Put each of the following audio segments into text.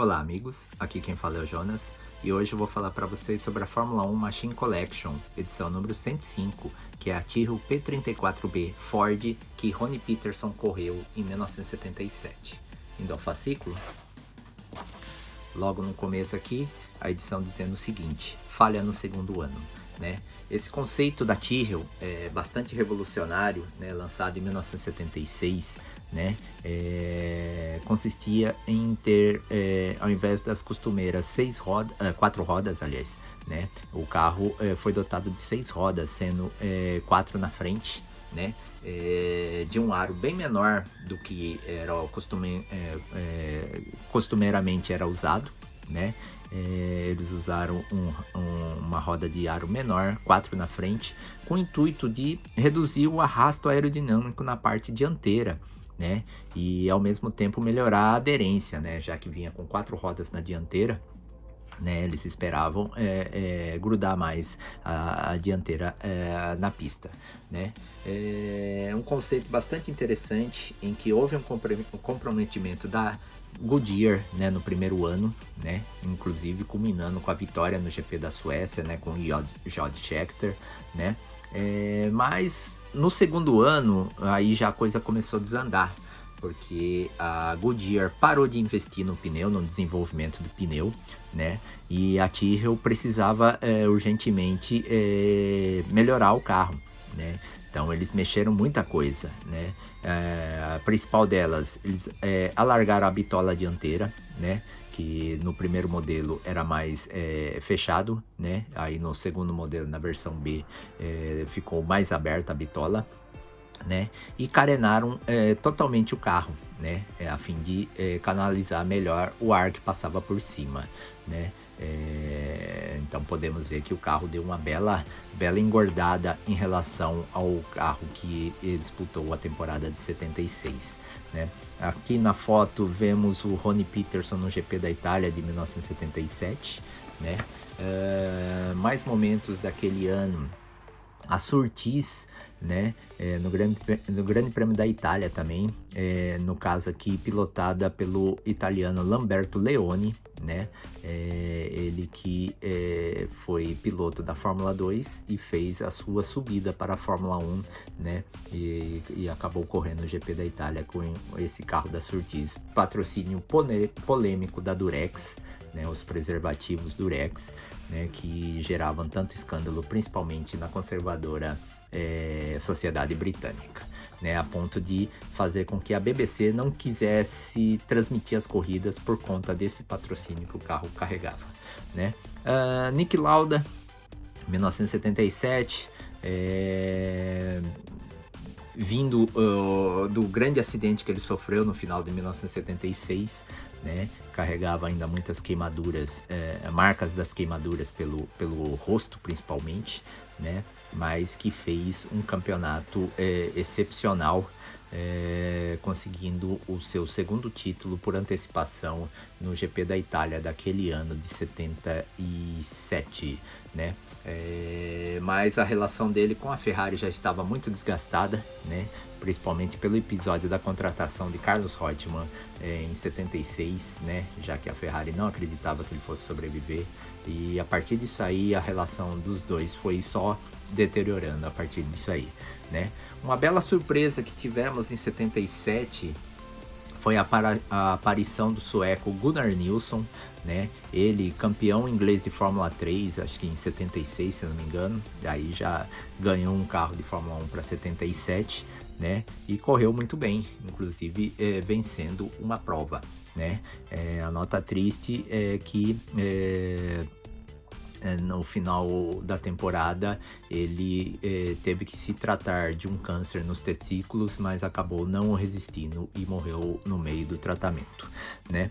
Olá amigos, aqui quem fala é o Jonas e hoje eu vou falar para vocês sobre a Fórmula 1 Machine Collection, edição número 105, que é a Tyrrell P34B Ford que Ronnie Peterson correu em 1977. Indo ao fascículo, logo no começo aqui, a edição dizendo o seguinte: falha no segundo ano, né? Esse conceito da Tyrrell é bastante revolucionário, né? Lançado em 1976, né? Consistia em ter, ao invés das costumeiras 4 rodas, aliás, né? O carro foi dotado de 6 rodas, sendo 4 na frente, né? De um aro bem menor do que era costumeiramente era usado, né? Eles usaram uma roda de aro menor, 4 na frente, com o intuito de reduzir o arrasto aerodinâmico na parte dianteira, né? E ao mesmo tempo melhorar a aderência, né? Já que vinha com 4 rodas na dianteira, né? Eles esperavam grudar mais a dianteira na pista, né? Um conceito bastante interessante em que houve um comprometimento da Goodyear, né, no primeiro ano, né, inclusive culminando com a vitória no GP da Suécia, né, com o Jody Scheckter, né, mas no segundo ano aí já a coisa começou a desandar, porque a Goodyear parou de investir no pneu, no desenvolvimento do pneu, né, e a Tyrrell precisava urgentemente melhorar o carro, né. Então eles mexeram muita coisa, né? A principal delas, eles alargaram a bitola dianteira, né? Que no primeiro modelo era mais fechado, né? Aí no segundo modelo, na versão B, ficou mais aberta a bitola, né? E carenaram totalmente o carro, né? A fim de canalizar melhor o ar que passava por cima, né? Então podemos ver que o carro deu uma bela engordada em relação ao carro que disputou a temporada de 76, né? Aqui na foto vemos o Ronnie Peterson no GP da Itália de 1977, né? Mais momentos daquele ano, a Surtees, né, no grande Prêmio da Itália também, no caso aqui pilotada pelo italiano Lamberto Leoni, né, ele que foi piloto da Fórmula 2 e fez a sua subida para a Fórmula 1, né, e acabou correndo o GP da Itália com esse carro da Surtees, patrocínio polêmico da Durex, né, os preservativos Durex, né, que geravam tanto escândalo, principalmente na conservadora Sociedade Britânica, né, a ponto de fazer com que a BBC não quisesse transmitir as corridas por conta desse patrocínio que o carro carregava, né. Niki Lauda, 1977, vindo do grande acidente que ele sofreu no final de 1976, né, carregava ainda muitas queimaduras, marcas das queimaduras pelo rosto principalmente, né, mas que fez um campeonato excepcional, conseguindo o seu segundo título por antecipação no GP da Itália daquele ano de 77, né. Mas a relação dele com a Ferrari já estava muito desgastada, né, principalmente pelo episódio da contratação de Carlos Reutemann em 76, né, já que a Ferrari não acreditava que ele fosse sobreviver, e a partir disso aí a relação dos dois foi só deteriorando a partir disso aí, né. Uma bela surpresa que tivemos em 77 foi a aparição do sueco Gunnar Nilsson, né? Ele campeão inglês de Fórmula 3, acho que em 76, se eu não me engano. Daí já ganhou um carro de Fórmula 1 para 77, né? E correu muito bem, inclusive vencendo uma prova, né? A nota triste é que no final da temporada ele teve que se tratar de um câncer nos testículos, mas acabou não resistindo e morreu no meio do tratamento, né.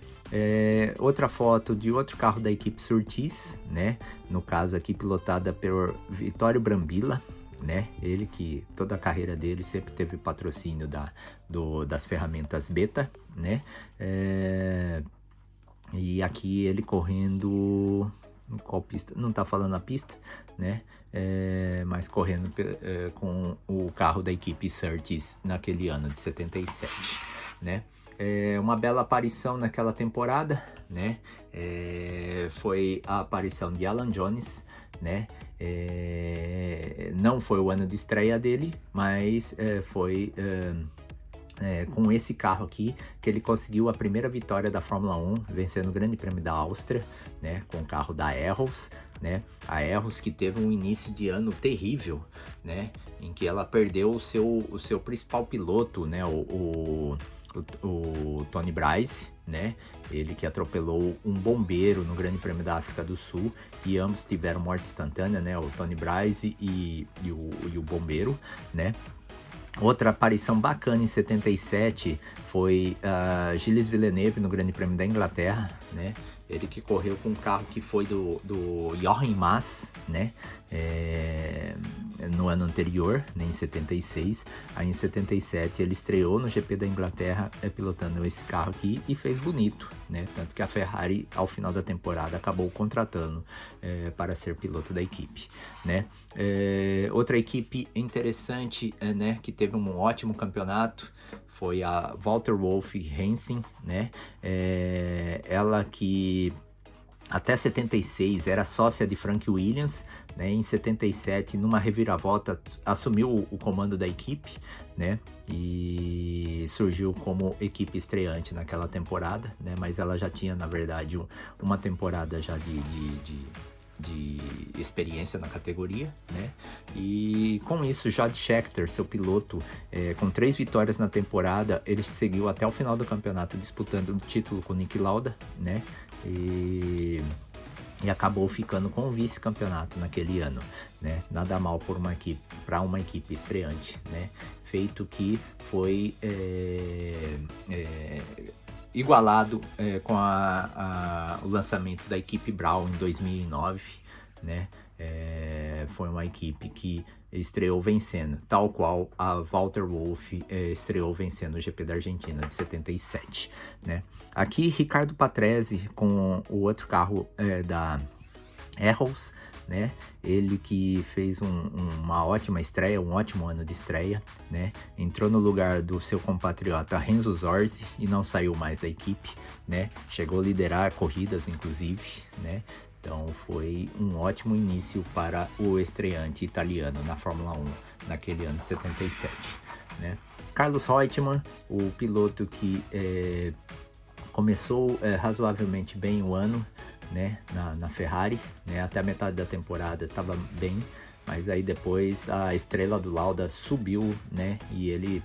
Outra foto de outro carro da equipe Surtees, né, no caso aqui pilotada por Vittorio Brambilla, né, ele que toda a carreira dele sempre teve patrocínio das ferramentas Beta, né, e aqui ele correndo em qual pista, não tá falando a pista, né, mas correndo com o carro da equipe Surtees naquele ano de 77, né. Uma bela aparição naquela temporada, né? Foi a aparição de Alan Jones, né? Não foi o ano de estreia dele, mas foi com esse carro aqui que ele conseguiu a primeira vitória da Fórmula 1, vencendo o Grande Prêmio da Áustria, né, com o carro da Arrows, né, a Arrows que teve um início de ano terrível, né, em que ela perdeu o seu principal piloto, né, o Tony Bryce, né, ele que atropelou um bombeiro no Grande Prêmio da África do Sul, e ambos tiveram morte instantânea, né, o Tony Bryce e o bombeiro, né. Outra aparição bacana em 77 foi Gilles Villeneuve no Grande Prêmio da Inglaterra, né? Ele que correu com um carro que foi do Jochen Mass, né? No ano anterior, né? Em 76. Aí em 77 ele estreou no GP da Inglaterra pilotando esse carro aqui e fez bonito, né? Tanto que a Ferrari, ao final da temporada, acabou contratando para ser piloto da equipe, né? Outra equipe interessante, né? Que teve um ótimo campeonato foi a Walter Wolf Racing, né? Ela que até 76 era sócia de Frank Williams, né? Em 77, numa reviravolta, assumiu o comando da equipe, né? E surgiu como equipe estreante naquela temporada, né? Mas ela já tinha, na verdade, uma temporada já de experiência na categoria, né? E com isso, Jody Scheckter, seu piloto, com 3 vitórias na temporada, ele seguiu até o final do campeonato disputando o título com Niki Lauda, né? E acabou ficando com o vice-campeonato naquele ano, né? Nada mal para uma equipe estreante, né? Feito que foi igualado com o lançamento da equipe Brown em 2009, né? Foi uma equipe que estreou vencendo, tal qual a Walter Wolf estreou vencendo o GP da Argentina de 77, né? Aqui Ricardo Patrese com o outro carro da Arrows, né? Ele que fez uma ótima estreia, um ótimo ano de estreia, né? Entrou no lugar do seu compatriota Renzo Zorzi e não saiu mais da equipe, né? Chegou a liderar corridas, inclusive, né? Então foi um ótimo início para o estreante italiano na Fórmula 1 naquele ano de 77, né? Carlos Reutemann, o piloto que começou razoavelmente bem o ano, né, na Ferrari, né, até a metade da temporada estava bem, mas aí depois a estrela do Lauda subiu, né, e ele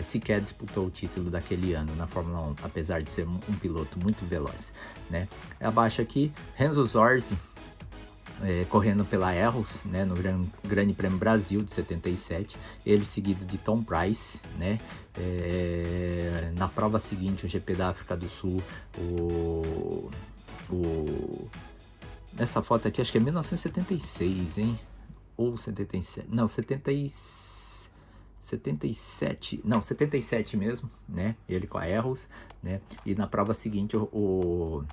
sequer disputou o título daquele ano na Fórmula 1, apesar de ser um piloto muito veloz, né. Abaixo aqui, Renzo Zorzi, correndo pela Arrows, né, no Grande Prêmio Brasil de 77, ele seguido de Tom Price, né, na prova seguinte, o GP da África do Sul, nessa foto aqui, acho que é 1976, hein? Ou 77, não, 77, não, 77 mesmo, né? Ele com a Arrows, né? E na prova seguinte, o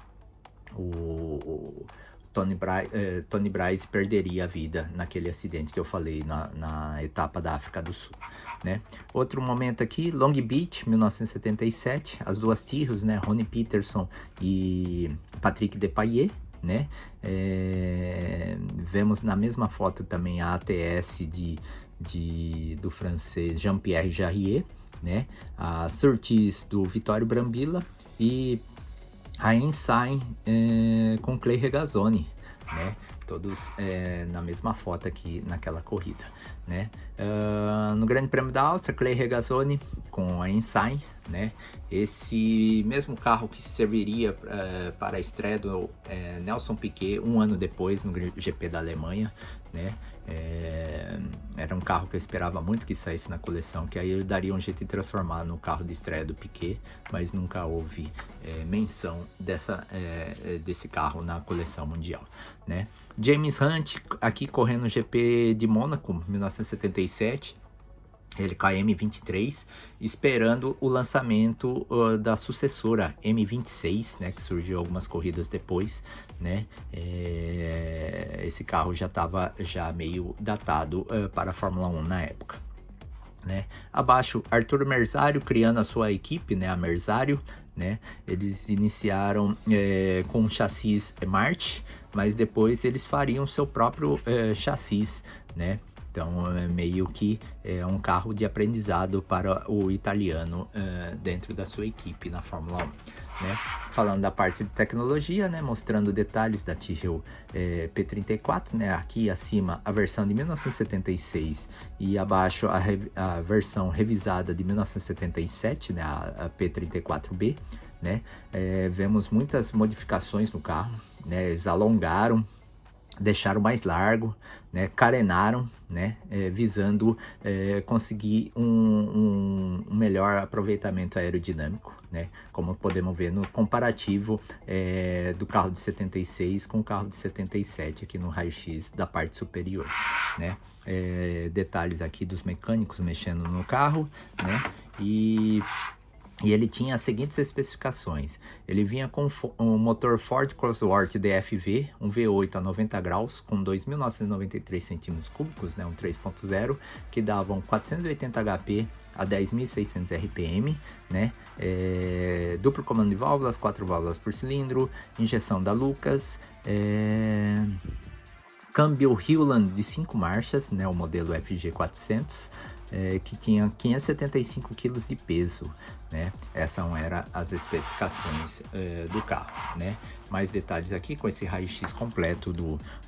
Tony Bryce perderia a vida naquele acidente que eu falei na etapa da África do Sul, né? Outro momento aqui, Long Beach, 1977, as duas Tyrrells, né? Ronnie Peterson e Patrick Depailler, né? Vemos na mesma foto também a ATS do francês Jean-Pierre Jarier, né? A Surtees do Vittorio Brambilla e a Ensign com Clay Regazzoni, né? Todos na mesma foto aqui naquela corrida, né? No Grande Prêmio da Áustria, Clay Regazzoni com a Ensign, né? Esse mesmo carro que serviria para a estreia do Nelson Piquet um ano depois no GP da Alemanha, né? Era um carro que eu esperava muito que saísse na coleção, que aí ele daria um jeito de transformar no carro de estreia do Piquet, mas nunca houve menção desse carro na coleção mundial, né? James Hunt aqui correndo no GP de Mônaco 1977, ele com a M23, esperando o lançamento da sucessora M26, né, que surgiu algumas corridas depois, né? Esse carro já estava meio datado para a Fórmula 1 na época, né? Abaixo, Arthur Merzario criando a sua equipe, né? A Merzario, né? Eles iniciaram com um chassis March, mas depois eles fariam seu próprio chassis, né? Então, meio que é um carro de aprendizado para o italiano dentro da sua equipe na Fórmula 1. Né? Falando da parte de tecnologia, né? Mostrando detalhes da Tyrrell P34, né? Aqui acima a versão de 1976 e abaixo a versão revisada de 1977, né? A P34B. Né? Vemos muitas modificações no carro, né? Eles alongaram, deixaram mais largo, né, carenaram, né, visando conseguir um melhor aproveitamento aerodinâmico, né, como podemos ver no comparativo do carro de 76 com o carro de 77 aqui no raio-x da parte superior, né. Detalhes aqui dos mecânicos mexendo no carro, né, e ele tinha as seguintes especificações. Ele vinha com um motor Ford Cosworth DFV, um V8 a 90 graus, com 2.993 centímetros cúbicos, né, um 3.0, que davam 480 HP a 10.600 RPM, né, duplo comando de válvulas, 4 válvulas por cilindro, injeção da Lucas, câmbio Hewland de 5 marchas, né, o modelo FG400, que tinha 575 kg de peso, né? Essas eram as especificações do carro, né? Mais detalhes aqui com esse raio-x completo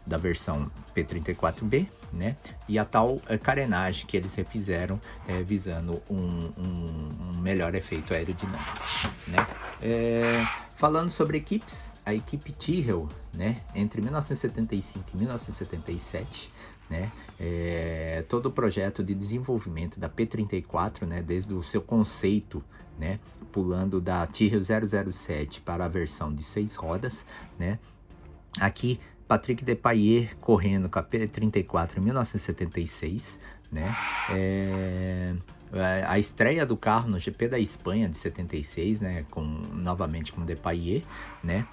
da versão P34B, né? E a tal carenagem que eles refizeram visando um melhor efeito aerodinâmico, né? Falando sobre equipes, a equipe Tyrrell, né? Entre 1975 e 1977, né? Todo o projeto de desenvolvimento da P34, né? Desde o seu conceito, né? Pulando da Tyrrell 007 para a versão de 6 rodas, né? Aqui, Patrick Depailler correndo com a P34 em 1976, né? A estreia do carro no GP da Espanha de 76, né, novamente com Depailler, né,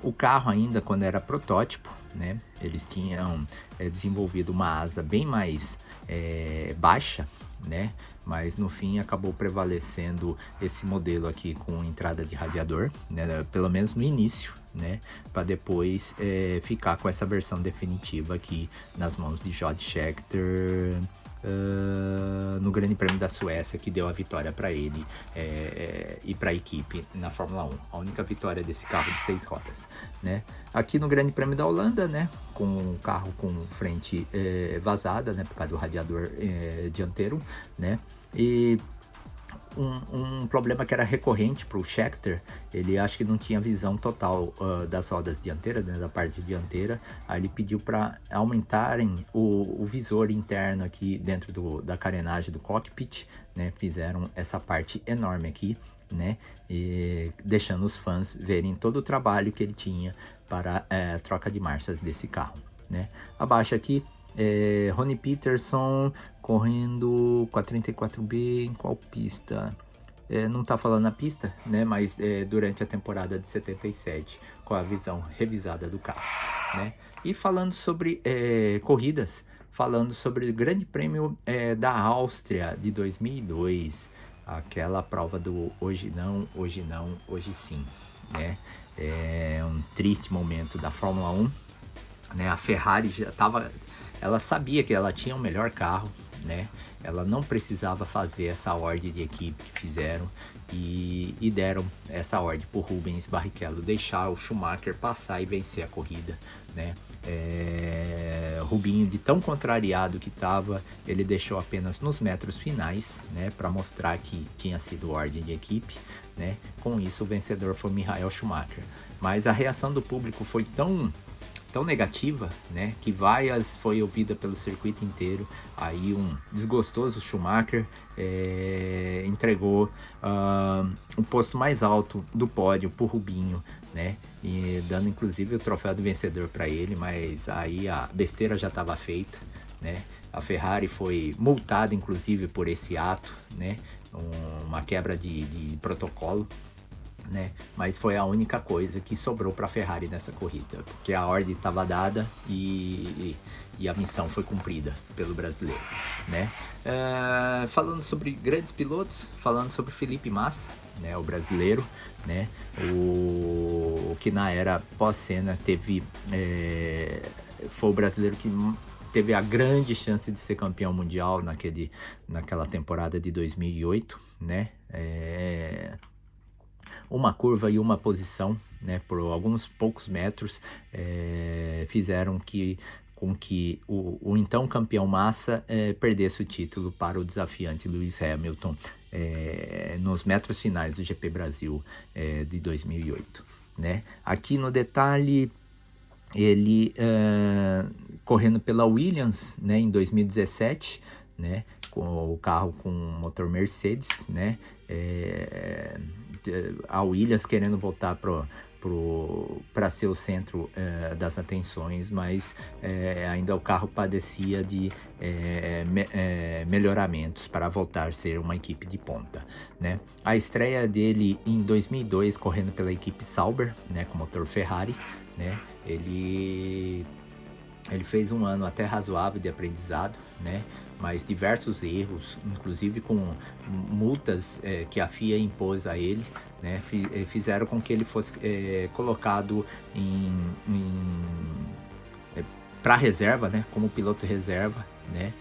o carro ainda quando era protótipo, né, eles tinham desenvolvido uma asa bem mais baixa, né, mas no fim acabou prevalecendo esse modelo aqui com entrada de radiador, né, pelo menos no início, né, para depois ficar com essa versão definitiva aqui nas mãos de Jody Scheckter, no Grande Prêmio da Suécia, que deu a vitória para ele e para a equipe na Fórmula 1, a única vitória desse carro de 6 rodas, né? Aqui no Grande Prêmio da Holanda, né, com um carro com frente vazada, né, por causa do radiador dianteiro, né, e um problema que era recorrente para o Scheckter, ele acho que não tinha visão total das rodas dianteiras, né, da parte dianteira. Aí ele pediu para aumentarem o visor interno aqui dentro da carenagem do cockpit, né, fizeram essa parte enorme aqui, né, e deixando os fãs verem todo o trabalho que ele tinha para a troca de marchas desse carro, né. Abaixo aqui, Ronnie Peterson correndo com a 34B em qual pista? Não tá falando a pista, né? Mas durante a temporada de 77, com a visão revisada do carro, né? E falando sobre corridas, falando sobre o Grande Prêmio da Áustria de 2002, aquela prova do hoje não, hoje sim, né? Um triste momento da Fórmula 1, né? A Ferrari já estava... Ela sabia que ela tinha o melhor carro, né? Ela não precisava fazer essa ordem de equipe que fizeram e deram essa ordem para o Rubens Barrichello deixar o Schumacher passar e vencer a corrida, né? Rubinho, de tão contrariado que estava, ele deixou apenas nos metros finais, né? Para mostrar que tinha sido ordem de equipe, né? Com isso, o vencedor foi Michael Schumacher. Mas a reação do público foi tão negativa, né, que vaias foi ouvida pelo circuito inteiro. Aí um desgostoso Schumacher entregou o posto mais alto do pódio pro Rubinho, né, e dando inclusive o troféu do vencedor para ele, mas aí a besteira já estava feita, né. A Ferrari foi multada inclusive por esse ato, né, uma quebra de protocolo. né? Mas foi a única coisa que sobrou para a Ferrari nessa corrida, porque a ordem estava dada e a missão foi cumprida pelo brasileiro, né? Falando sobre grandes pilotos, falando sobre Felipe Massa, né? O brasileiro, né? O que na era pós-Senna foi o brasileiro que teve a grande chance de ser campeão mundial naquela temporada de 2008, né? Uma curva e uma posição, né, por alguns poucos metros, fizeram com que o então campeão Massa perdesse o título para o desafiante Lewis Hamilton nos metros finais do GP Brasil de 2008. Né? Aqui no detalhe, ele correndo pela Williams, né, em 2017, né, com o carro com motor Mercedes, né, a Williams querendo voltar para ser o centro das atenções, mas ainda o carro padecia de melhoramentos para voltar a ser uma equipe de ponta, né? A estreia dele em 2002 correndo pela equipe Sauber, né, com motor Ferrari, né? Ele fez um ano até razoável de aprendizado, né? Mas diversos erros, inclusive com multas que a FIA impôs a ele, né? Fizeram com que ele fosse colocado para reserva, né? Como piloto reserva, né?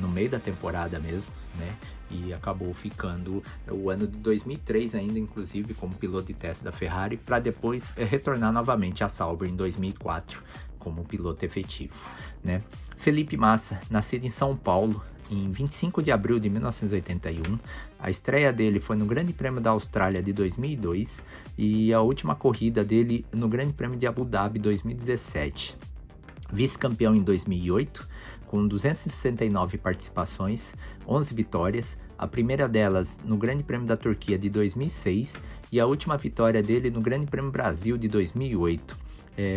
No meio da temporada mesmo, né? E acabou ficando o ano de 2003 ainda, inclusive, como piloto de teste da Ferrari, para depois retornar novamente à Sauber em 2004 como piloto efetivo, né? Felipe Massa, nascido em São Paulo em 25 de abril de 1981, a estreia dele foi no Grande Prêmio da Austrália de 2002 e a última corrida dele no Grande Prêmio de Abu Dhabi 2017. Vice-campeão em 2008, com 269 participações, 11 vitórias, a primeira delas no Grande Prêmio da Turquia de 2006 e a última vitória dele no Grande Prêmio Brasil de 2008.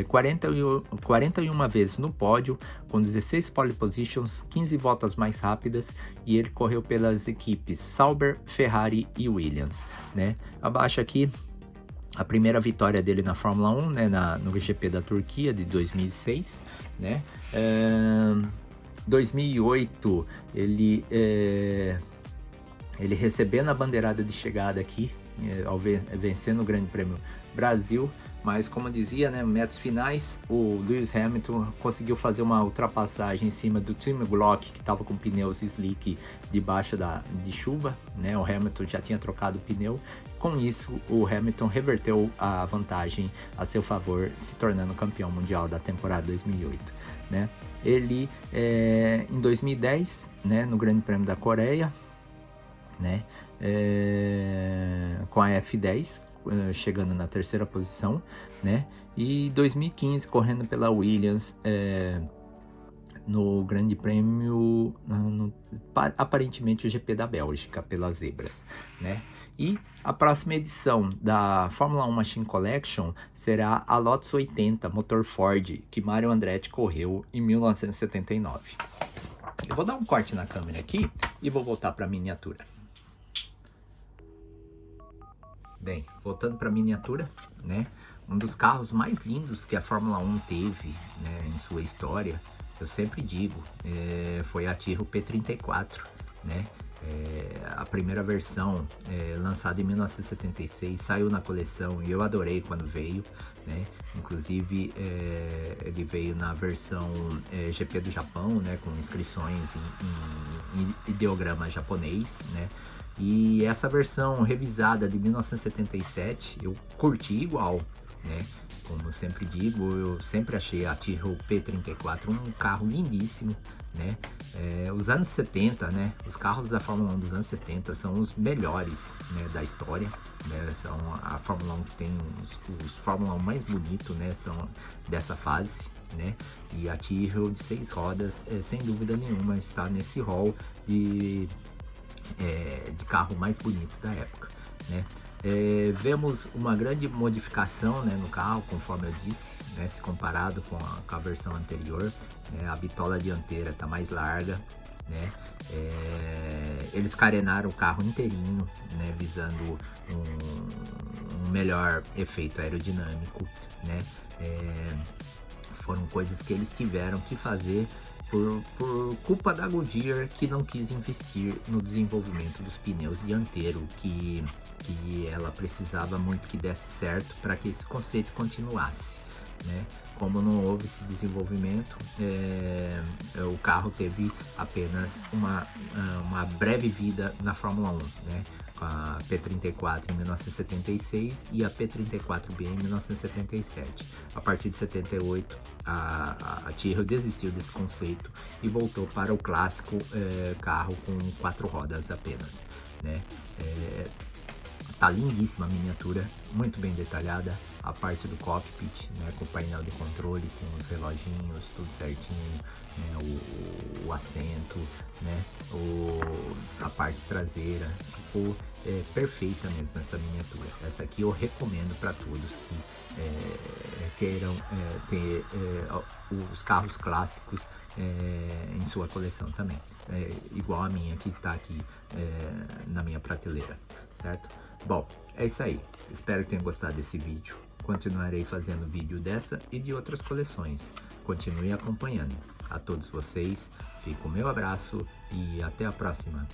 41 vezes no pódio, com 16 pole positions, 15 voltas mais rápidas, e ele correu pelas equipes Sauber, Ferrari e Williams, né? Abaixo aqui, a primeira vitória dele na Fórmula 1, né, no GP da Turquia de 2006, né? 2008, ele recebendo a bandeirada de chegada aqui, vencendo o Grande Prêmio Brasil, mas como dizia, né, metros finais, o Lewis Hamilton conseguiu fazer uma ultrapassagem em cima do Timo Glock, que estava com pneus slick debaixo de chuva, né? O Hamilton já tinha trocado o pneu. Com isso, o Hamilton reverteu a vantagem a seu favor, se tornando campeão mundial da temporada 2008, né? Ele, em 2010, né, no Grande Prêmio da Coreia, né, com a F10, chegando na terceira posição, né? E 2015 correndo pela Williams no Grande Prêmio, aparentemente o GP da Bélgica, pelas zebras, né? E a próxima edição da Fórmula 1 Machine Collection será a Lotus 80 motor Ford, que Mario Andretti correu em 1979. Eu vou dar um corte na câmera aqui e vou voltar para a miniatura. Bem, voltando para a miniatura, né? Um dos carros mais lindos que a Fórmula 1 teve, né, em sua história, eu sempre digo, foi a Tyrrell P34, né? A primeira versão, lançada em 1976, saiu na coleção e eu adorei quando veio, né? Inclusive, ele veio na versão GP do Japão, né? Com inscrições em ideograma japonês, né? E essa versão revisada de 1977 eu curti igual, né? Como eu sempre digo, eu sempre achei a Tyrrell P34 um carro lindíssimo, né? Os anos 70, né? Os carros da Fórmula 1 dos anos 70 são os melhores, né, da história, né? São a Fórmula 1 que tem os Fórmula 1 mais bonitos, né? São dessa fase, né? E a Tyrrell de 6 rodas, sem dúvida nenhuma, está nesse hall de carro mais bonito da época, né? Vemos uma grande modificação, né, no carro, conforme eu disse, né, se comparado com a versão anterior, né? A bitola dianteira está mais larga, né? Eles carenaram o carro inteirinho, né, visando um um melhor efeito aerodinâmico, né? Foram coisas que eles tiveram que fazer por culpa da Goodyear, que não quis investir no desenvolvimento dos pneus dianteiros, que ela precisava muito que desse certo para que esse conceito continuasse, né? Como não houve esse desenvolvimento, o carro teve apenas uma breve vida na Fórmula 1, né? A P34 em 1976 e a P34B em 1977. A partir de 78, a Tyrrell desistiu desse conceito e voltou para o clássico carro com 4 rodas apenas, né? Tá lindíssima a miniatura, muito bem detalhada, a parte do cockpit, né, com o painel de controle, com os reloginhos, tudo certinho, né, o assento, né, a parte traseira, ficou perfeita mesmo essa miniatura. Essa aqui eu recomendo para todos que queiram ter os carros clássicos em sua coleção também, igual a minha que está aqui na minha prateleira, certo? Bom, é isso aí. Espero que tenham gostado desse vídeo. Continuarei fazendo vídeo dessa e de outras coleções. Continue acompanhando. A todos vocês, fica o meu abraço e até a próxima.